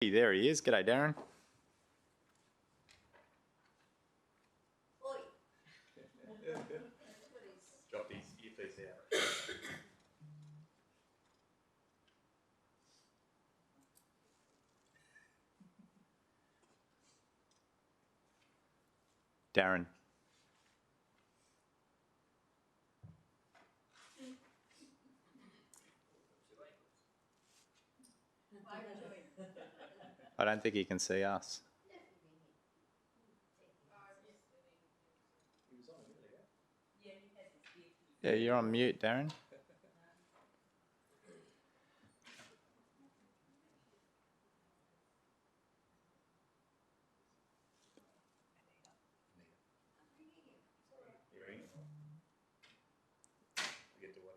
There he is. G'day, Darren. Dropped his earpiece out. Darren. I don't think he can see us. Yeah, you're on mute, Darren.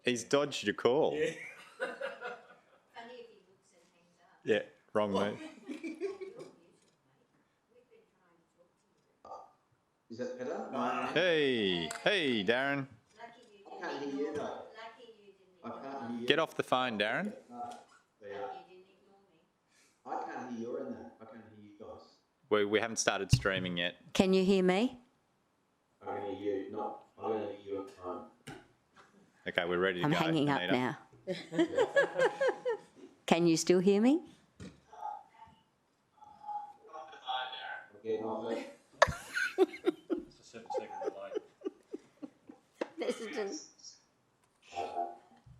He's dodged your call. Yeah. Yeah, wrong move. Is that better? Hey, Darren. I can't hear you though. I can't hear you. Get off the phone, Darren. I can't hear you in that. I can't hear you guys. We haven't started streaming yet. Can you hear me? I can hear you. No, I don't hear you at the time. Okay, we're ready to I'm go. hanging up Anita. now. Can you still hear me?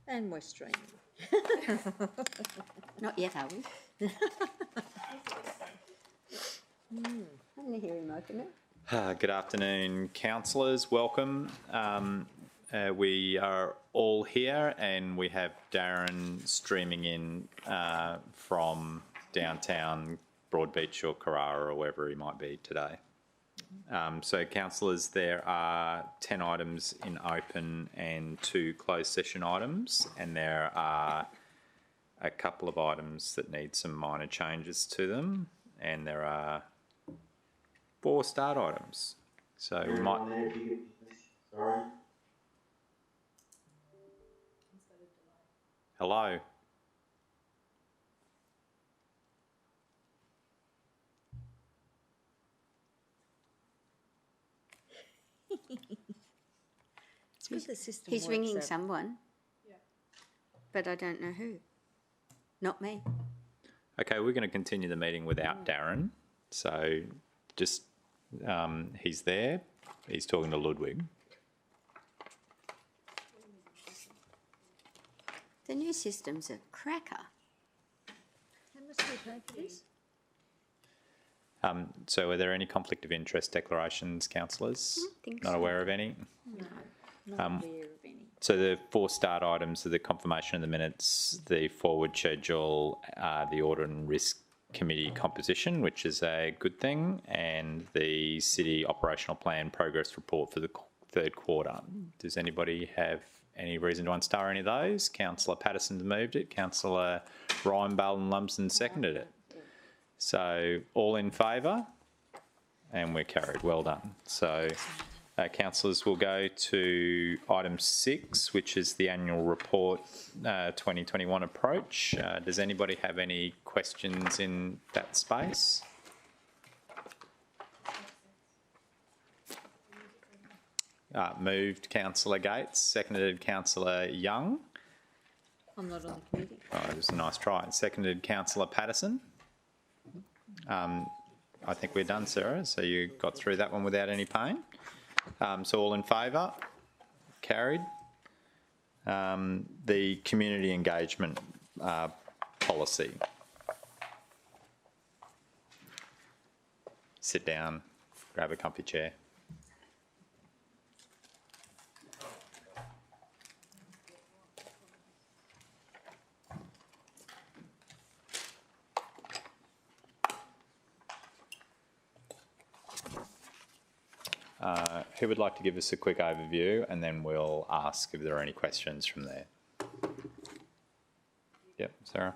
And we're streaming. Not yet, are we? I didn't hear him open it. Good afternoon, councillors. Welcome. We are all here and we have Darren streaming in from downtown Broadbeach or Carrara or wherever he might be today. So, councillors, there are 10 items in open and 2 closed session items, and there are a couple of items that need some minor changes to them, and there are 4 start items. So we might. Sorry. Hello. He's ringing someone, but I don't know who. Not me. Okay, we're going to continue the meeting without Darren. So just, he's there. He's talking to Ludwig. The new system's a cracker. How much do we pay for this? So are there any conflict of interest declarations, councillors? I don't think Not so. aware of any? No, not aware of any. So the 4 start items are the confirmation of the minutes, the forward schedule, the audit and risk committee composition, which is a good thing, and the city operational plan progress report for the 3rd quarter. Does anybody have any reason to unstar any of those? Councillor Patterson's moved it. Councillor Reinbell and Lumsden seconded it. So all in favour? And we're carried. Well done. So councillors will go to item 6, which is the annual report 2021 approach. Does anybody have any questions in that space? Moved Councillor Gates, seconded Councillor Young. I'm not on the committee. Oh, it was a nice try. Seconded Councillor Patterson. I think we're done, Sarah, so you got through that one without any pain. So all in favour? Carried. The community engagement policy. Sit down, grab a comfy chair. Who would like to give us a quick overview, and then we'll ask if there are any questions from there. Yep, Sarah.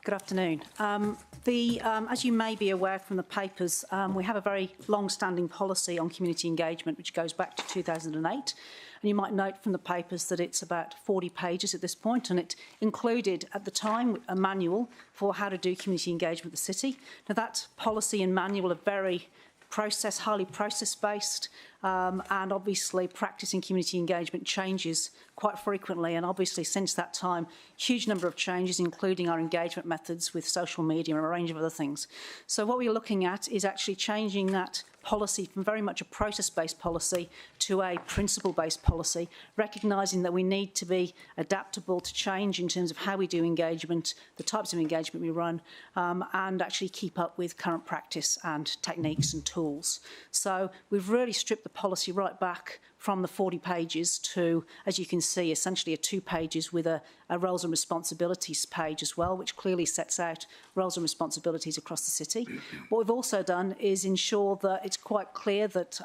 Good afternoon. As you may be aware from the papers, we have a very long-standing policy on community engagement which goes back to 2008. And you might note from the papers that it's about 40 pages at this point, and it included at the time a manual for how to do community engagement with the city. Now that policy and manual are very highly process-based, and obviously practice in community engagement changes quite frequently, and obviously since that time huge number of changes, including our engagement methods with social media and a range of other things. So what we're looking at is actually changing that policy from very much a process-based policy to a principle-based policy, recognising that we need to be adaptable to change in terms of how we do engagement, the types of engagement we run, and actually keep up with current practice and techniques and tools. So we've really stripped the policy right back from the 40 pages to, as you can see, essentially 2 pages with a roles and responsibilities page as well, which clearly sets out roles and responsibilities across the city. What we've also done is ensure that it's quite clear that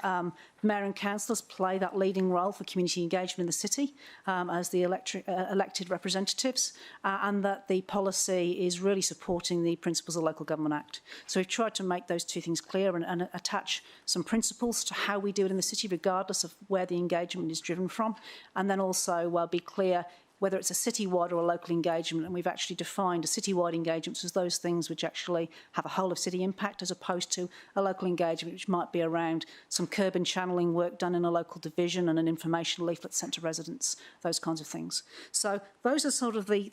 mayor and councillors play that leading role for community engagement in the city as the elected representatives, and that the policy is really supporting the principles of the Local Government Act. So we've tried to make those 2 things clear and attach some principles to how we do it in the city, regardless of where the engagement is driven from, and then also be clear whether it's a citywide or a local engagement, and we've actually defined a citywide engagement as those things which actually have a whole of city impact, as opposed to a local engagement which might be around some curb and channeling work done in a local division and an information leaflet sent to residents, those kinds of things. So those are sort of the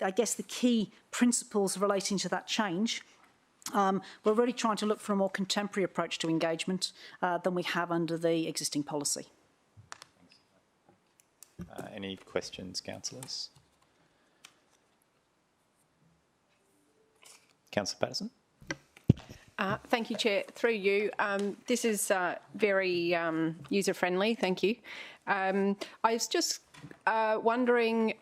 key principles relating to that change. We're really trying to look for a more contemporary approach to engagement than we have under the existing policy. Any questions, councillors? Councillor Patterson? Thank you, Chair. Through you, this is very user-friendly. Thank you. I was just wondering,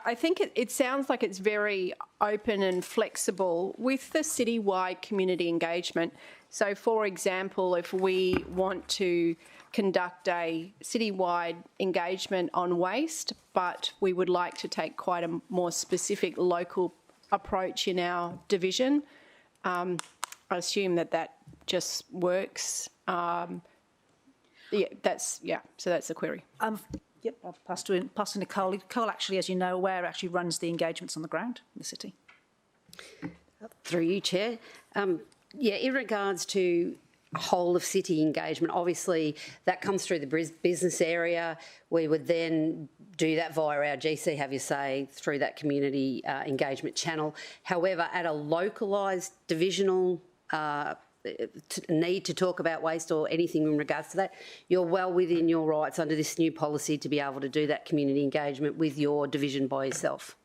I think it sounds like it's very open and flexible with the citywide community engagement. So, for example, if we want to conduct a citywide engagement on waste, but we would like to take quite a more specific local approach in our division, I assume that just works. So that's the query. Yep, I'll pass to Nicole. Nicole, actually, as you know, actually runs the engagements on the ground in the city. Through you, Chair. In regards to whole of city engagement, obviously that comes through the business area. We would then do that via our GC Have Your Say through that community engagement channel. However, at a localised divisional need to talk about waste or anything in regards to that, you're well within your rights under this new policy to be able to do that community engagement with your division by yourself.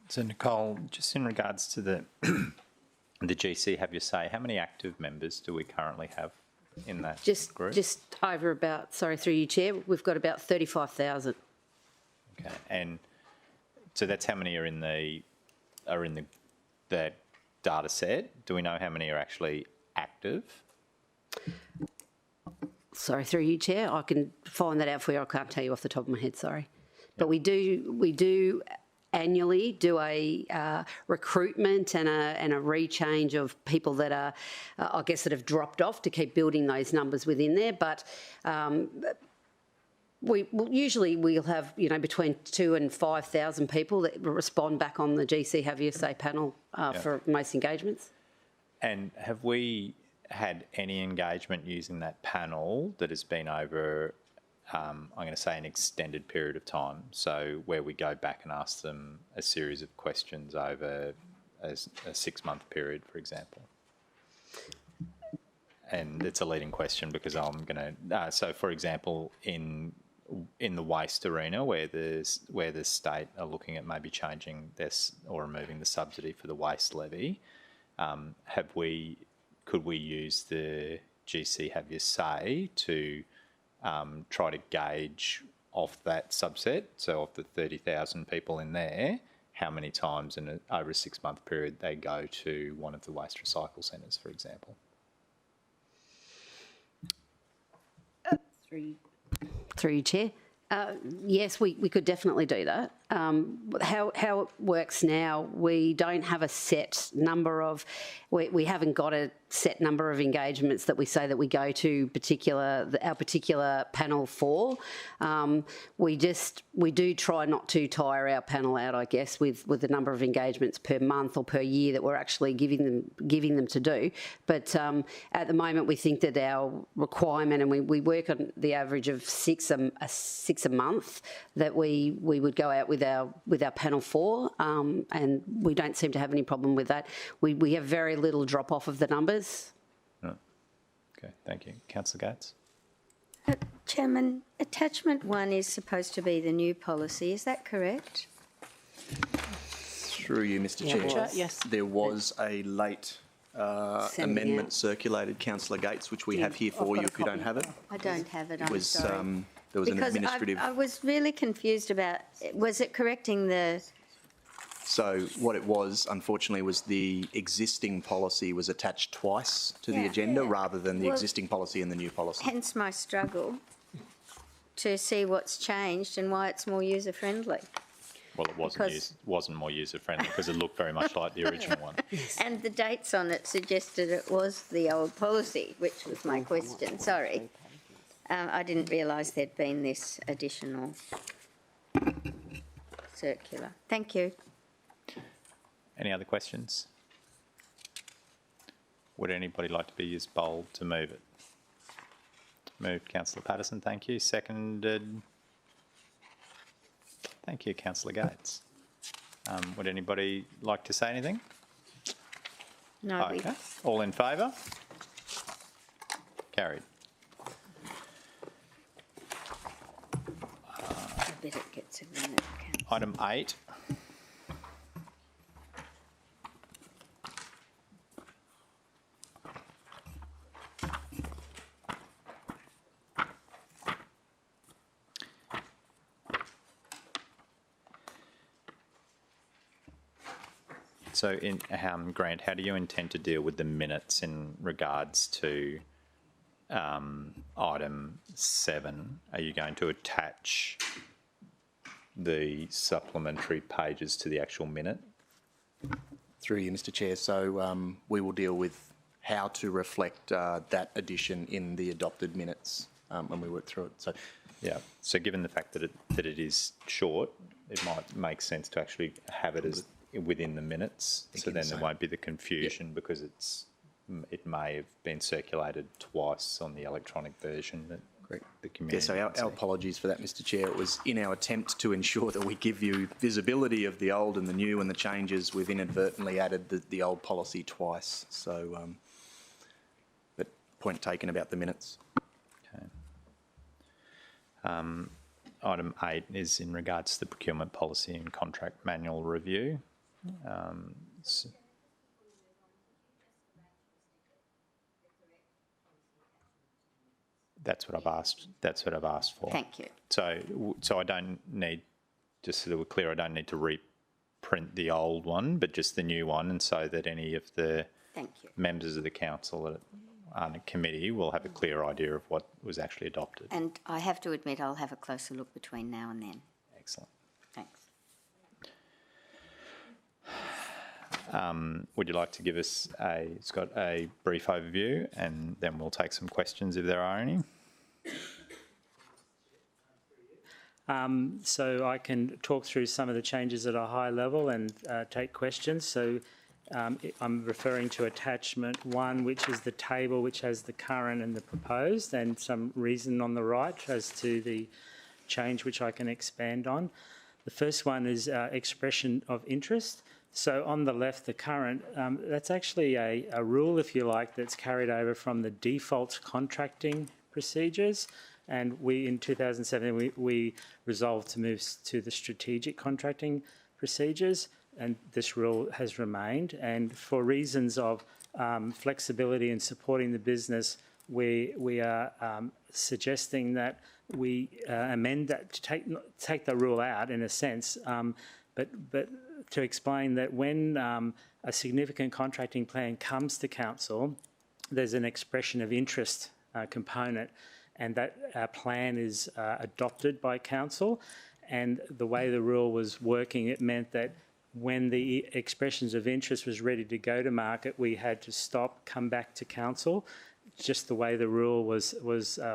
So, Nicole, just in regards to the GC Have Your Say, how many active members do we currently have in that group? Just over about, sorry, through you, Chair, we've got about 35,000. Okay, and so that's how many are in the data set. Do we know how many are actually active? Sorry, through you, Chair, I can find that out for you. I can't tell you off the top of my head, sorry. But we do annually do a recruitment and a rechange of people that are, I guess, that have dropped off to keep building those numbers within there. But we'll have, between 2,000 and 5,000 people that respond back on the GC Have Your Say panel for most engagements. And have we had any engagement using that panel that has been over, I'm going to say, an extended period of time? So where we go back and ask them a series of questions over a 6-month period, for example. And it's a leading question because I'm going to, so for example, in the waste arena where the state are looking at maybe changing this or removing the subsidy for the waste levy, could we use the GC Have Your Say to try to gauge off that subset, so of the 30,000 people in there, how many times over a 6-month period they go to one of the waste recycle centres, for example? Through you, Chair. Yes, we could definitely do that. how it works now, we don't have a set number of, we haven't got a set number of engagements that we say that we go to our particular panel for. We do try not to tire our panel out, I guess, with the number of engagements per month or per year that we're actually giving them to do. But at the moment, we think that our requirement, and we work on the average of six a month that we would go out with our panel for, and we don't seem to have any problem with that. We have very little drop off of the numbers. Okay, thank you. Councillor Gates? Chairman, attachment 1 is supposed to be the new policy, is that correct? Through you, Mr Chair. Yes. There was a late amendment circulated, Councillor Gates, which we have here for you if you don't have it. I don't have it, I'm It was, sorry. there was an Because administrative... I was really confused about, was it correcting the, So what it was, unfortunately, was the existing policy was attached twice to the Yeah. agenda rather than the Well, existing policy and the new policy. hence my struggle to see what's changed and why it's more user-friendly. Well, it Because- wasn't more user-friendly because it looked very much like the original one. And the dates on it suggested it was the old policy, which was my question, sorry. I didn't realise there'd been this additional circular. Thank you. Any other questions? Would anybody like to be as bold to move it? Moved, Councillor Patterson, thank you. Seconded. Thank you, Councillor Gates. Would anybody like to say anything? No, Okay. All in favour? Carried. I bet it gets a minute. Item 8. So, Grant, how do you intend to deal with the minutes in regards to item 7? Are you going to attach the supplementary pages to the actual minute? Through you, Mr Chair. So we will deal with how to reflect that addition in the adopted minutes when we work through it. So, yeah. So, given the fact that it is short, it might make sense to actually have it as within the minutes, so then there won't be the confusion because it may have been circulated twice on the electronic version that the community. yeah, so our apologies for that, Mr Chair. It was in our attempt to ensure that we give you visibility of the old and the new and the changes, we've inadvertently added the old policy twice. So, but point taken about the minutes. Okay. Item 8 is in regards to the procurement policy and contract manual review. That's what I've asked. That's what I've asked for. Thank you. So I don't need, just so that we're clear, I don't need to reprint the old one, but just the new one, and so that any of the Thank you. members of the council that are on a committee will have a clear idea of what was actually adopted. And I have to admit, I'll have a closer look between now and then. Excellent. Thanks. Would you like to give us Scott, a brief overview, and then we'll take some questions if there are any? So I can talk through some of the changes at a high level and take questions. So I'm referring to attachment 1, which is the table which has the current and the proposed, and some reason on the right as to the change which I can expand on. The first one is expression of interest. So on the left, the current, that's actually a rule, if you like, that's carried over from the default contracting procedures. And in 2007, we resolved to move to the strategic contracting procedures, and this rule has remained. And for reasons of flexibility and supporting the business, we are suggesting that we amend that to take the rule out in a sense, but to explain that when a significant contracting plan comes to council, there's an expression of interest component, and that plan is adopted by council. And the way the rule was working, it meant that when the expressions of interest was ready to go to market, we had to stop, come back to council, just the way the rule was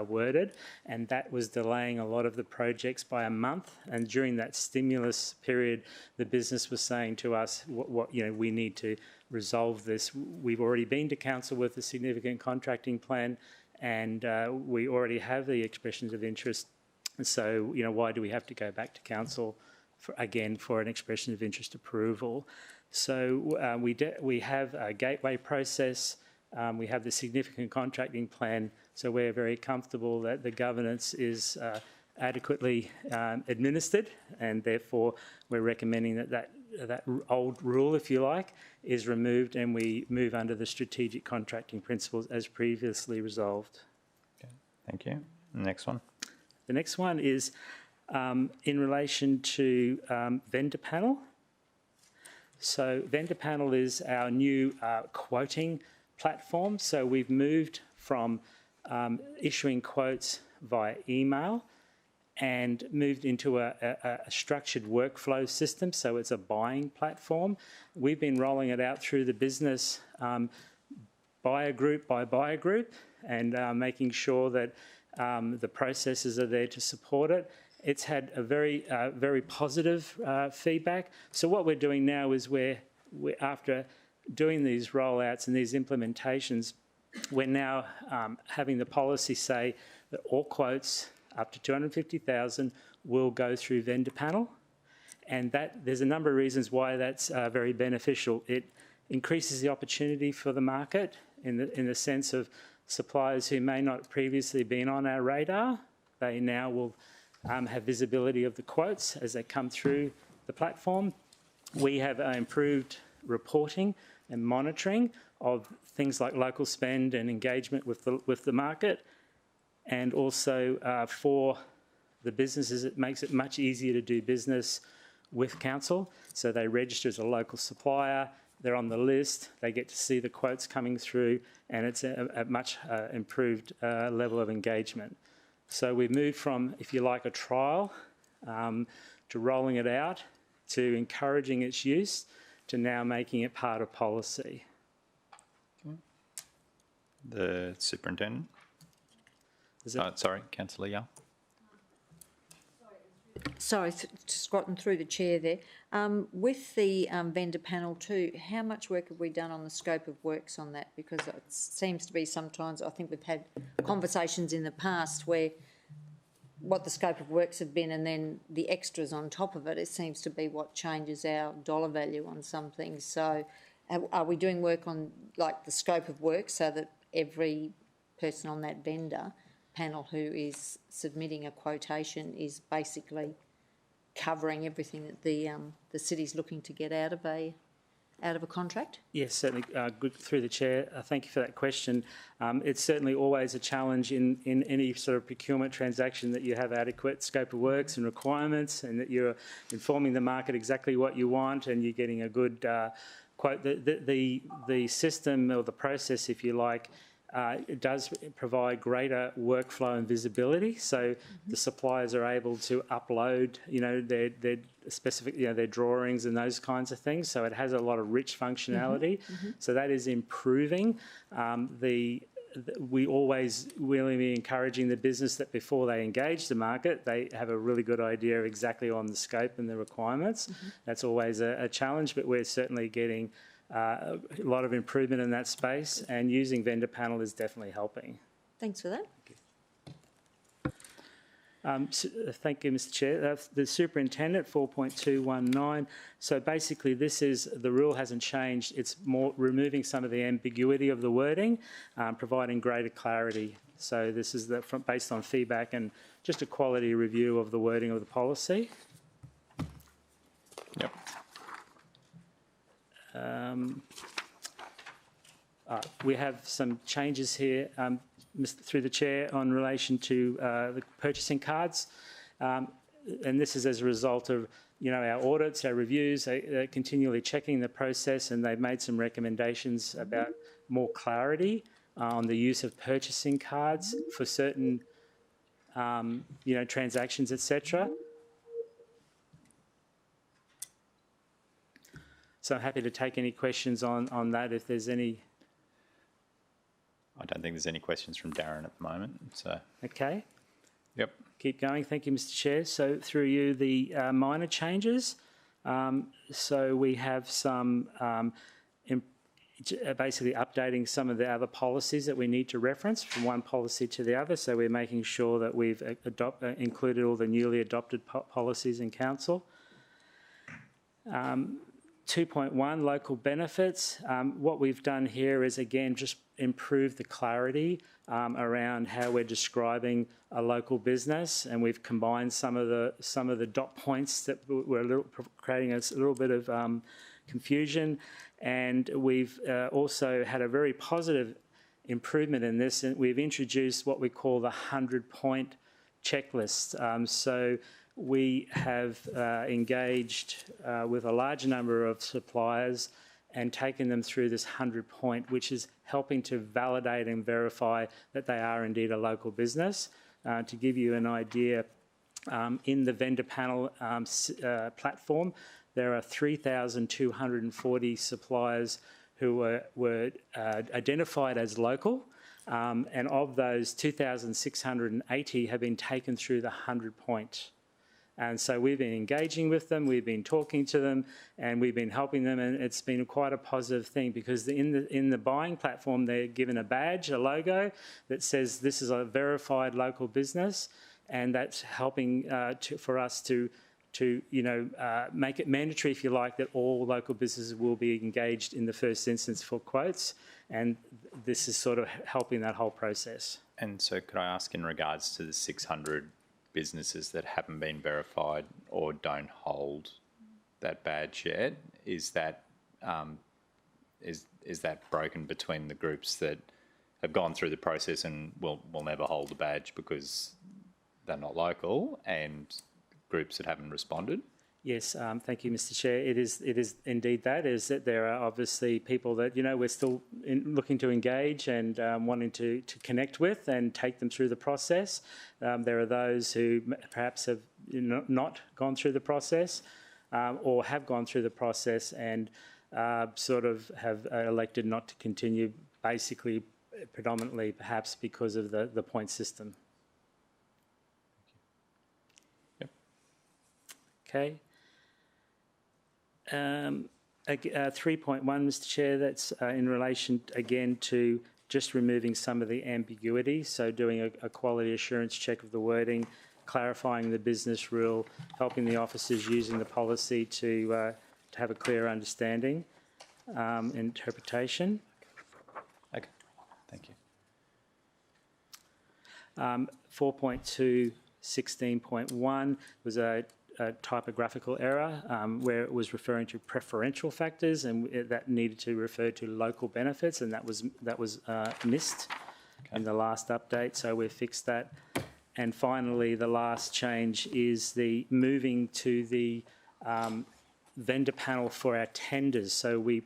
worded, and that was delaying a lot of the projects by a month. And during that stimulus period, the business was saying to us, we need to resolve this. We've already been to council with a significant contracting plan, and we already have the expressions of interest. So, why do we have to go back to council again for an expression of interest approval? So we have a gateway process. We have the significant contracting plan, so we're very comfortable that the governance is adequately administered, and therefore we're recommending that old rule, if you like, is removed and we move under the strategic contracting principles as previously resolved. Okay, thank you. Next one. The next one is in relation to vendor panel. So vendor panel is our new quoting platform. So we've moved from issuing quotes via email and moved into a structured workflow system. So it's a buying platform. We've been rolling it out through the business buyer group by buyer group, and making sure that the processes are there to support it. It's had a very positive feedback. So what we're doing now is we're after doing these rollouts and these implementations, we're now having the policy say that all quotes up to 250,000 will go through vendor panel, and that there's a number of reasons why that's very beneficial. It increases the opportunity for the market in the sense of suppliers who may not have previously been on our radar. They now will have visibility of the quotes as they come through the platform. We have improved reporting and monitoring of things like local spend and engagement with the market, and also for the businesses, it makes it much easier to do business with council. So they register as a local supplier, they're on the list, they get to see the quotes coming through, and it's a much improved level of engagement. So we've moved from, if you like, a trial to rolling it out, to encouraging its use, to now making it part of policy. The Superintendent. Sorry, Councillor Young. Sorry, squatting through the chair there. With the vendor panel too, how much work have we done on the scope of works on that? Because it seems to be sometimes, I think we've had conversations in the past where what the scope of works have been and then the extras on top of it, it seems to be what changes our dollar value on some things. So are we doing work on like the scope of work so that every person on that vendor panel who is submitting a quotation is basically covering everything that the city's looking to get out of a contract? Yes, certainly. Good through the chair. Thank you for that question. It's certainly always a challenge in any sort of procurement transaction that you have adequate scope of works and requirements, and that you're informing the market exactly what you want, and you're getting a good quote. The system or the process, if you like, it does provide greater workflow and visibility. So the suppliers are able to upload, their specific, their drawings and those kinds of things. So it has a lot of rich functionality. So that is improving. We always really be encouraging the business that before they engage the market, they have a really good idea exactly on the scope and the requirements. That's always a challenge, but we're certainly getting a lot of improvement in that space, and using vendor panel is definitely helping. Thanks for that. Thank you, Mr. Chair. The Superintendent, 4.219. So basically the rule hasn't changed. It's more removing some of the ambiguity of the wording, providing greater clarity. So this is based on feedback and just a quality review of the wording of the policy. Yep. We have some changes here, through the chair, on relation to the purchasing cards, and this is as a result of our audits, our reviews. They're continually checking the process, and they've made some recommendations about more clarity on the use of purchasing cards for certain transactions, etc. So I'm happy to take any questions on that if there's any. I don't think there's any questions from Darren at the moment. So Okay. yep. Keep going. Thank you, Mr. Chair. So through you, the minor changes. So we have some basically updating some of the other policies that we need to reference from one policy to the other. So we're making sure that we've included all the newly adopted policies in council. 2.1, local benefits. What we've done here is, again, just improve the clarity around how we're describing a local business, and we've combined some of the dot points that were creating a little bit of confusion, and we've also had a very positive improvement in this, and we've introduced what we call the 100-point checklist. So we have engaged with a large number of suppliers and taken them through this 100-point, which is helping to validate and verify that they are indeed a local business. To give you an idea, in the vendor panel platform, there are 3,240 suppliers who were identified as local, and of those, 2,680 have been taken through the 100-point. And so we've been engaging with them, we've been talking to them, and we've been helping them, and it's been quite a positive thing, because in the buying platform they're given a badge, a logo that says this is a verified local business, and that's helping for us to make it mandatory, if you like, that all local businesses will be engaged in the first instance for quotes, and this is sort of helping that whole process. And so could I ask, in regards to the 600 businesses that haven't been verified or don't hold that badge yet, is that is that broken between the groups that have gone through the process and will never hold the badge because they're not local, and groups that haven't responded? Yes, thank you, Mr. Chair. It is indeed that, is that there are obviously people that, we're still looking to engage and wanting to connect with and take them through the process. There are those who perhaps have not gone through the process or have gone through the process and sort of have elected not to continue, basically predominantly perhaps because of the point system. Okay. 3.1, Mr. Chair, that's in relation again to just removing some of the ambiguity, so doing a quality assurance check of the wording, clarifying the business rule, helping the officers using the policy to have a clear understanding, interpretation. Okay, thank you. 4.2, 16.1 was a typographical error where it was referring to preferential factors, and that needed to refer to local benefits, and that was missed in the last update, so we've fixed that. And finally, the last change is the moving to the vendor panel for our tenders. So we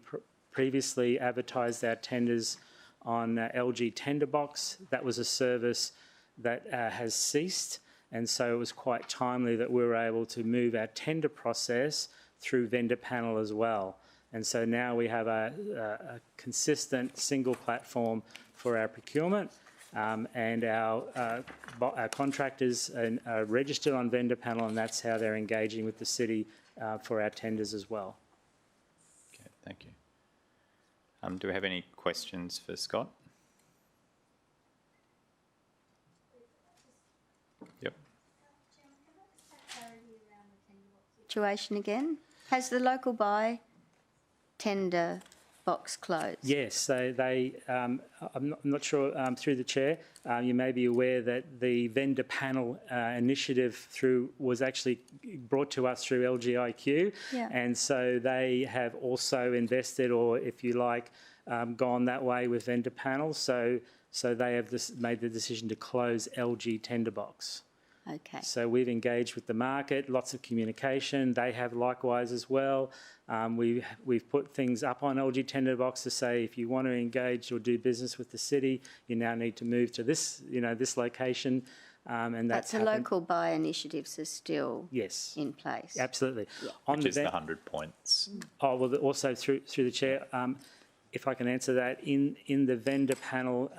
previously advertised our tenders on LG Tender Box. That was a service that has ceased. And so it was quite timely that we were able to move our tender process through vendor panel as well. And so now we have a consistent single platform for our procurement, and our contractors are registered on vendor panel, and that's how they're engaging with the city for our tenders as well. Okay, thank you. Do we have any questions for Scott? Yep. Situation again. Has the local buy tender box closed? Yes, I'm not sure, through the chair, you may be aware that the vendor panel initiative was actually brought to us through LGIQ, yeah. And so they have also invested, or if you like, gone that way with vendor panels. So they have made the decision to close LG Tender Box. Okay. So we've engaged with the market, lots of communication. They have likewise as well. We've put things up on LG Tender Box to say, if you want to engage or do business with the city, you now need to move to this, this location. And But the local buy initiatives are still yes, in place. absolutely. Yeah. On Which is the ven- 100 points. Oh, well, also through the chair, if I can answer that, in the vendor panel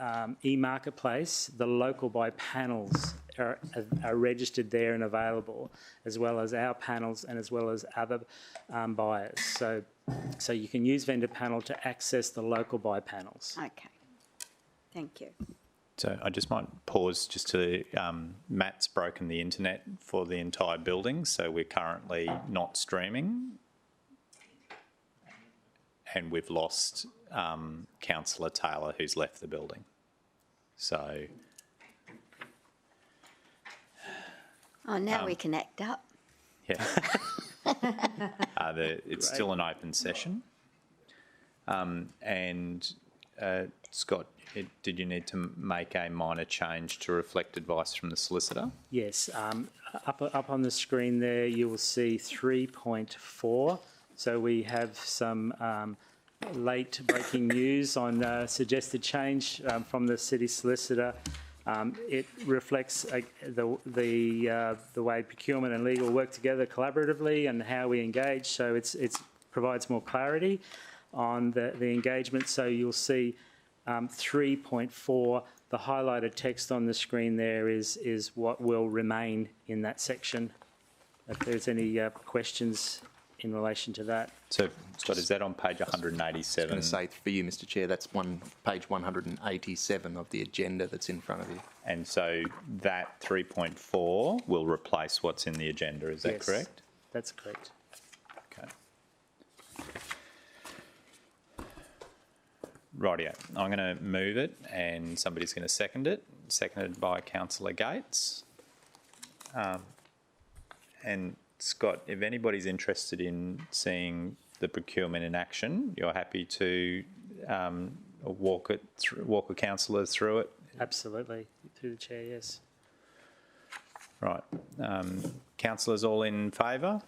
e-marketplace, the local buy panels are registered there and available, as well as our panels and as well as other buyers. So you can use vendor panel to access the local buy panels. Okay. Thank you. So I just might pause just to, Matt's broken the internet for the entire building, so we're currently not streaming. And we've lost Councillor Taylor, who's left the building. So... Oh, now we can act up. Yeah. It's still an open session. And Scott, did you need to make a minor change to reflect advice from the solicitor? Yes, up on the screen there you will see 3.4. So we have some late breaking news on suggested change from the city solicitor. It reflects the way procurement and legal work together collaboratively and how we engage. So it provides more clarity on the engagement. So you'll see 3.4. The highlighted text on the screen there is what will remain in that section. If there's any questions in relation to that. So, Scott, is that on page 187? I was going to say for you, Mr. Chair, that's page 187 of the agenda that's in front of you. And so that 3.4 will replace what's in the agenda, is that Yes, correct? That's correct. Okay. Rightio. I'm going to move it and somebody's going to second it. Seconded by Councillor Gates. And Scott, if anybody's interested in seeing the procurement in action, you're happy to walk the councillors through it? Absolutely. Through the chair, yes. Right. Councillors all in favour?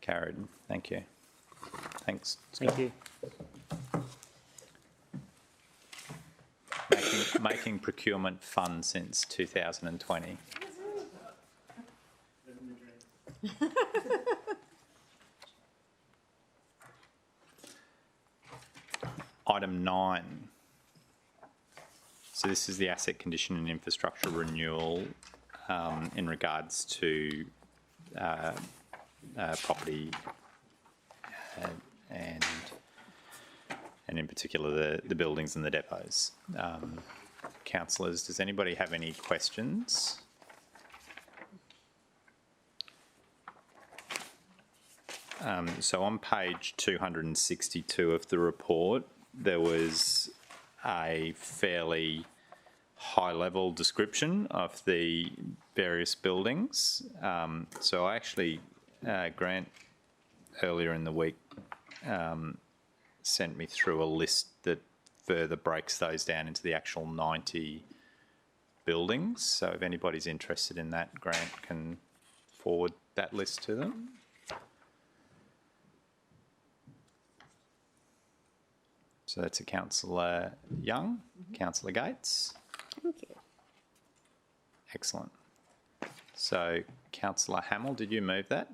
Carried. Thank you. Thanks, Scott. Thank you. Making procurement fun since 2020. Item 9. So this is the asset condition and infrastructure renewal in regards to property and in particular the buildings and the depots. Councillors, does anybody have any questions? So on page 262 of the report, there was a fairly high-level description of the various buildings. So I actually, Grant, earlier in the week, sent me through a list that further breaks those down into the actual 90 buildings. So if anybody's interested in that, Grant can forward that list to them. So that's a Councillor Young, Councillor Gates. Thank you. Excellent. So Councillor Hamill, did you move that?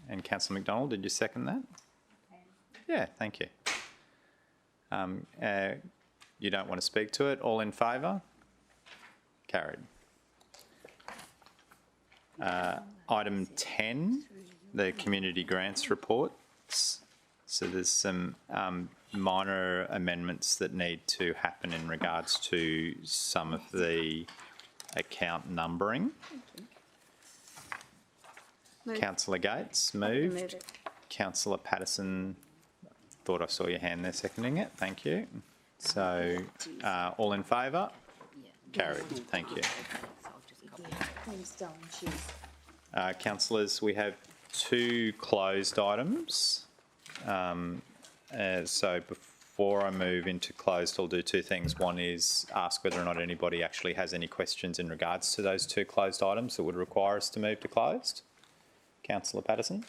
And Councillor McDonald, did you second that? Yeah, thank you. You don't want to speak to it? All in favour? Carried. Item 10, the community grants reports. So there's some minor amendments that need to happen in regards to some of the account numbering. Councillor Gates moved. Move it. Councillor Patterson, thought I saw your hand there seconding it. Thank you. So all in favour? Carried. Thank you. Councillors, we have 2 closed items. So before I move into closed, I'll do 2 things. One is ask whether or not anybody actually has any questions in regards to those 2 closed items that would require us to move to closed. Councillor Patterson.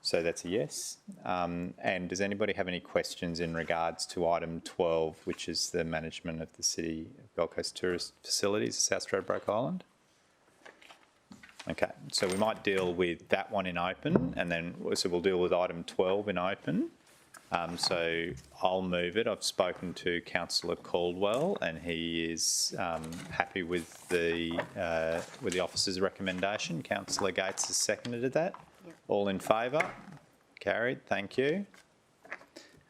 So that's a yes. And does anybody have any questions in regards to item 12, which is the management of the City of Gold Coast tourist facilities, South Stradbroke Island? Okay, so we might deal with that one in open, and then so we'll deal with item 12 in open. So I'll move it. I've spoken to Councillor Caldwell, and he is happy with the officer's recommendation. Councillor Gates has seconded that. Yep. All in favour? Carried. Thank you.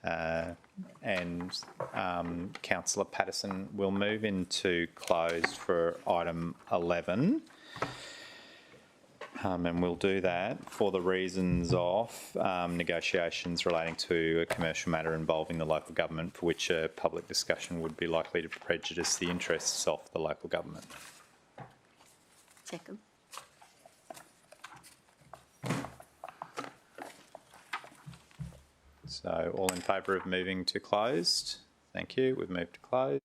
And Councillor Patterson will move into closed for item 11. And we'll do that for the reasons of negotiations relating to a commercial matter involving the local government for which a public discussion would be likely to prejudice the interests of the local government. Second. So all in favour of moving to closed? Thank you. We've moved to closed.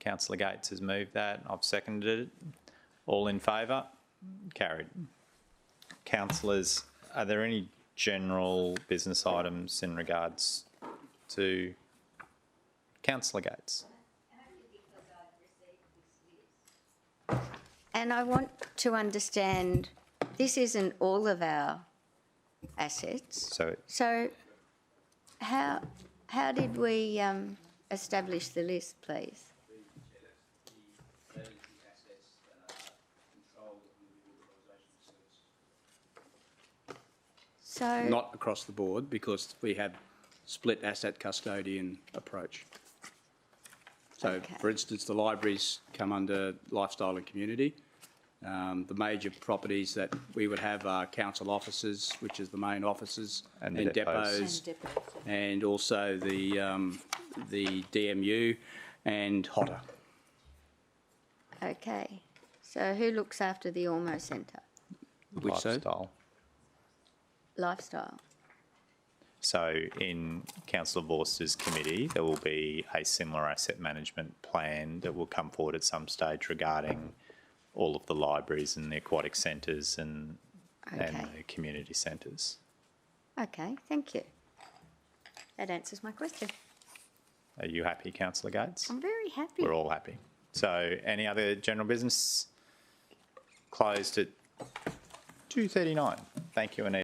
Councillor Gates has moved that. I've seconded it. All in favour? Carried. Councillors, are there any general business items in regards to Councillor Gates? And I want to understand, this isn't all of our assets. So how did we establish the list, please? So Not across the board, because we have split asset custodian approach. So, Okay. for instance, the libraries come under lifestyle and community. The major properties that we would have are council offices, which is the main offices, And and the depots. depots, and also the DMU and Hotter. okay. So who looks after the Ormo Centre? Which so? Lifestyle. Lifestyle. So in Councillor Vorster's committee, there will be a similar asset management plan that will come forward at some stage regarding all of the libraries and the aquatic centres and Okay. the community centres. Okay, thank you. That answers my question. Are you happy, Councillor Gates? I'm very happy. We're all happy. So any other general business? Closed at 2:39. Thank you, Anita.